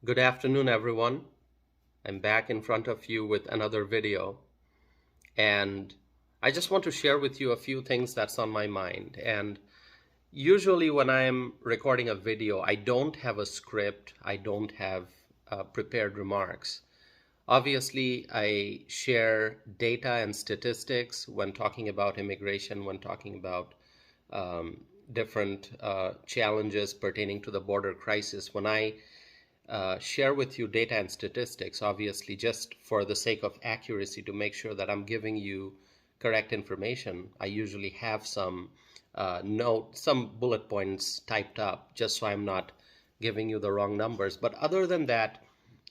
Good afternoon, everyone. I'm back in front of you with another video, and I just want to share with you a few things that's on my mind. And usually, when I'm recording a video, I don't have a script, I don't have prepared remarks. Obviously, I share data and statistics when talking about immigration, when talking about different challenges pertaining to the border crisis. When I share with you data and statistics, obviously, just for the sake of accuracy, to make sure that I'm giving you correct information, I usually have some some bullet points typed up just so I'm not giving you the wrong numbers. But other than that,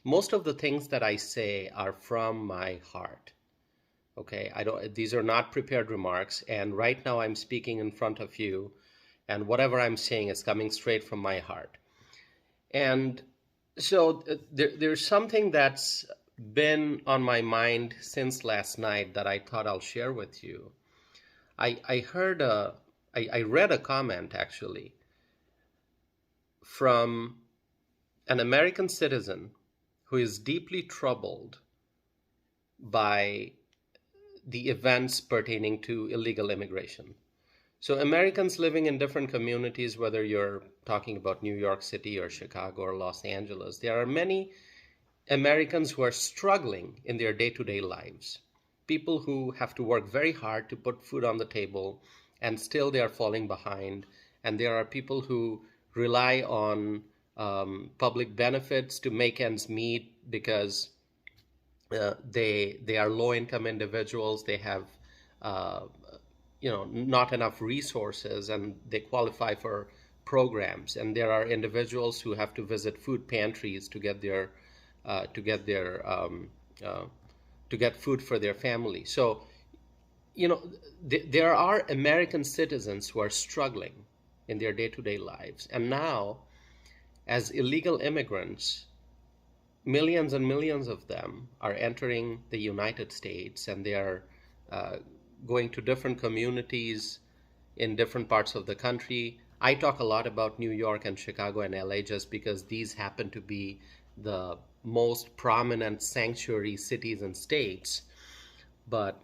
most of the things that I say are from my heart. Okay, these are not prepared remarks, and right now I'm speaking in front of you, and whatever I'm saying is coming straight from my heart. And so there's something that's been on my mind since last night that I thought I'll share with you. I read a comment actually from an American citizen who is deeply troubled by the events pertaining to illegal immigration. So Americans living in different communities, whether you're talking about New York City or Chicago or Los Angeles, there are many Americans who are struggling in their day-to-day lives. People who have to work very hard to put food on the table, and still they are falling behind. And there are people who rely on public benefits to make ends meet because they are low-income individuals. They have not enough resources, and they qualify for programs. And there are individuals who have to visit food pantries to get their to get their to get food for their family. So there are American citizens who are struggling in their day-to-day lives, and now as illegal immigrants, millions and millions of them are entering the United States, and they are going to different communities in different parts of the country. I talk a lot about New York and Chicago and LA just because these happen to be the most prominent sanctuary cities and states. But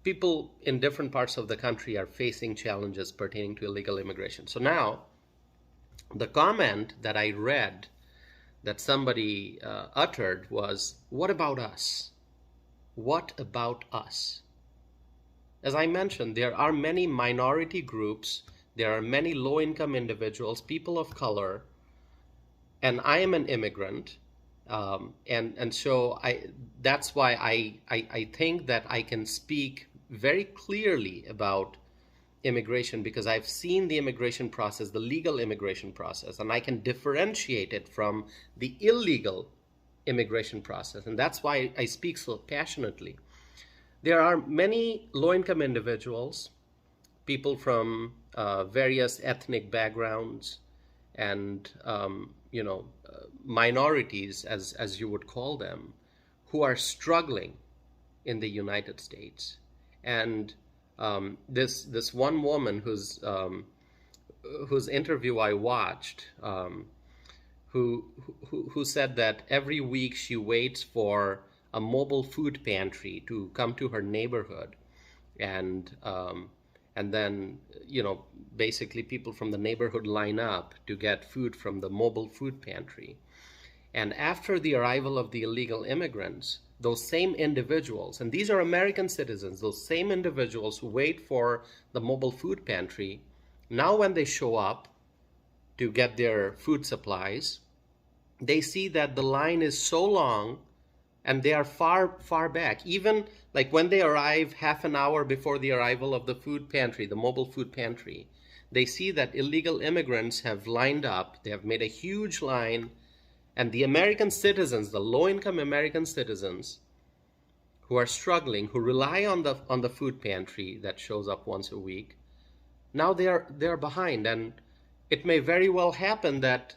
people in different parts of the country are facing challenges pertaining to illegal immigration. So now, the comment that I read that somebody uttered was, "What about us? What about us?" As I mentioned, there are many minority groups, there are many low-income individuals, people of color, and I am an immigrant, and so that's why I think that I can speak very clearly about immigration, because I've seen the immigration process, the legal immigration process, and I can differentiate it from the illegal immigration process, and that's why I speak so passionately. There are many low-income individuals, people from various ethnic backgrounds, and minorities, as you would call them, who are struggling in the United States. And this one woman whose interview I watched, who said that every week she waits for a mobile food pantry to come to her neighborhood, and then basically people from the neighborhood line up to get food from the mobile food pantry. And after the arrival of the illegal immigrants, those same individuals, and these are American citizens, those same individuals who wait for the mobile food pantry, now when they show up to get their food supplies, they see that the line is so long and they are far back. Even like when they arrive half an hour before the arrival of the food pantry, the mobile food pantry, they see that illegal immigrants have lined up, they have made a huge line, and the American citizens, the low-income American citizens who are struggling, who rely on the food pantry that shows up once a week, now they're behind. And it may very well happen that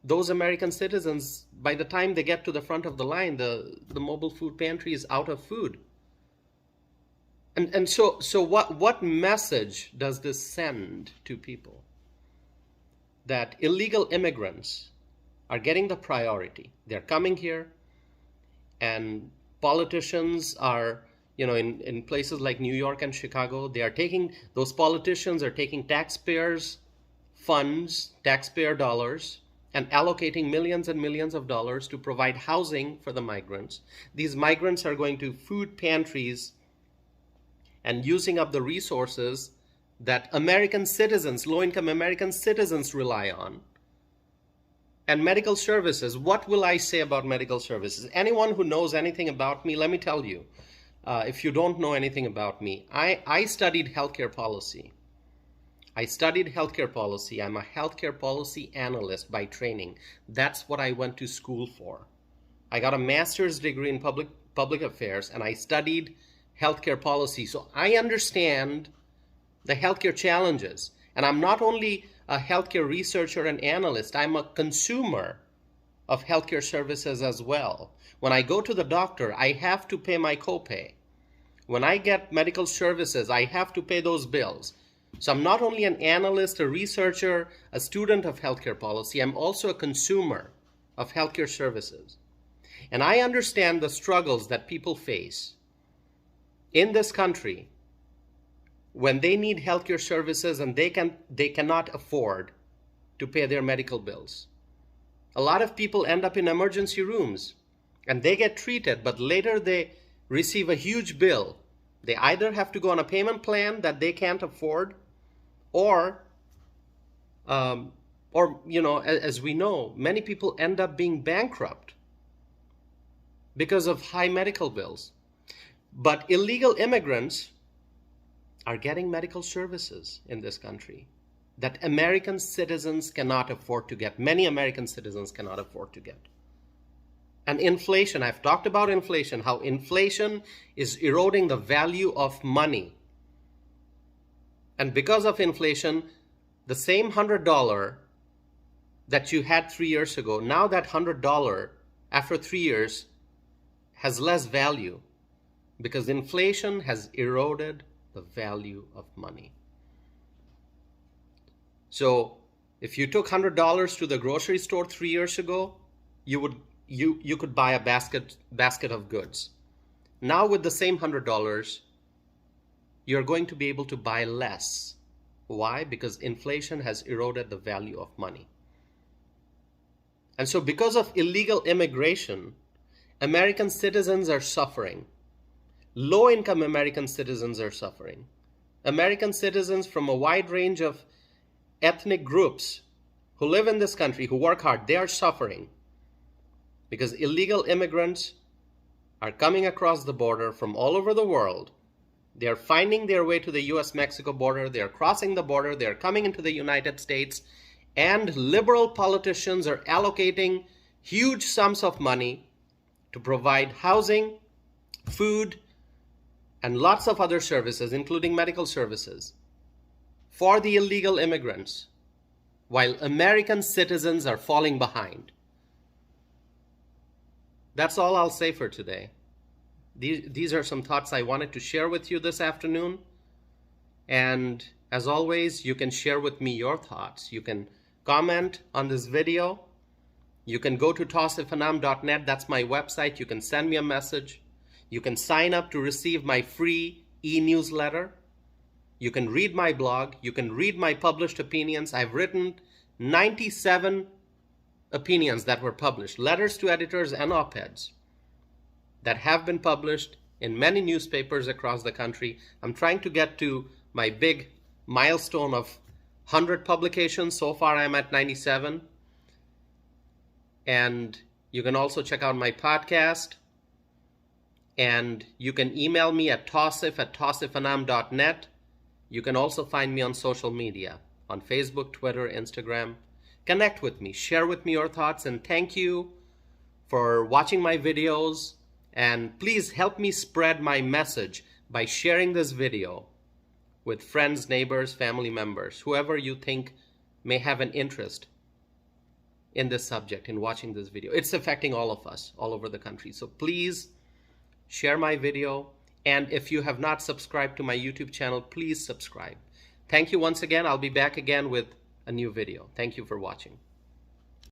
those American citizens, by the time they get to the front of the line, the mobile food pantry is out of food. And so what message does this send to people? That illegal immigrants are getting the priority. They're coming here, and politicians are, in places like New York and Chicago, those politicians are taking taxpayers' funds, taxpayer dollars, and allocating millions and millions of dollars to provide housing for the migrants. These migrants are going to food pantries and using up the resources that American citizens, low-income American citizens, rely on. And medical services, what will I say about medical services? Anyone who knows anything about me, let me tell you, if you don't know anything about me, I studied healthcare policy. I'm a healthcare policy analyst by training. That's what I went to school for. I got a master's degree in public affairs, and I studied healthcare policy. So I understand the healthcare challenges. And I'm not only a healthcare researcher and analyst, I'm a consumer of healthcare services as well. When I go to the doctor, I have to pay my copay. When I get medical services, I have to pay those bills. So I'm not only an analyst, a researcher, a student of healthcare policy, I'm also a consumer of healthcare services. And I understand the struggles that people face in this country when they need healthcare services and they cannot afford to pay their medical bills. A lot of people end up in emergency rooms and they get treated, but later they receive a huge bill. They either have to go on a payment plan that they can't afford, or as we know, many people end up being bankrupt because of high medical bills. But illegal immigrants are getting medical services in this country that American citizens cannot afford to get. Many American citizens cannot afford to get. And inflation, I've talked about inflation, how inflation is eroding the value of money. And because of inflation, the same $100 that you had 3 years ago, now that $100 after 3 years has less value because inflation has eroded the value of money. So if you took $100 to the grocery store 3 years ago, you could buy a basket of goods. Now with the same $100, you're going to be able to buy less. Why? Because inflation has eroded the value of money. And so because of illegal immigration, American citizens are suffering. Low-income American citizens are suffering. American citizens from a wide range of ethnic groups who live in this country, who work hard, they are suffering because illegal immigrants are coming across the border from all over the world. They are finding their way to the US-Mexico border. They are crossing the border. They are coming into the United States. And liberal politicians are allocating huge sums of money to provide housing, food, and lots of other services, including medical services, for the illegal immigrants, while American citizens are falling behind. That's all I'll say for today. These are some thoughts I wanted to share with you this afternoon. And as always, you can share with me your thoughts. You can comment on this video. You can go to tausifanam.net. That's my website. You can send me a message. You can sign up to receive my free e-newsletter. You can read my blog. You can read my published opinions. I've written 97 opinions that were published, letters to editors and op-eds that have been published in many newspapers across the country. I'm trying to get to my big milestone of 100 publications. So far, I'm at 97. And you can also check out my podcast. And you can email me at tausif@tausifanam.net. You can also find me on social media, on Facebook, Twitter, Instagram. Connect with me, share with me your thoughts, and thank you for watching my videos. And please help me spread my message by sharing this video with friends, neighbors, family members, whoever you think may have an interest in this subject, in watching this video. It's affecting all of us all over the country. So please share my video. And if you have not subscribed to my YouTube channel, please subscribe. Thank you once again. I'll be back again with a new video. Thank you for watching.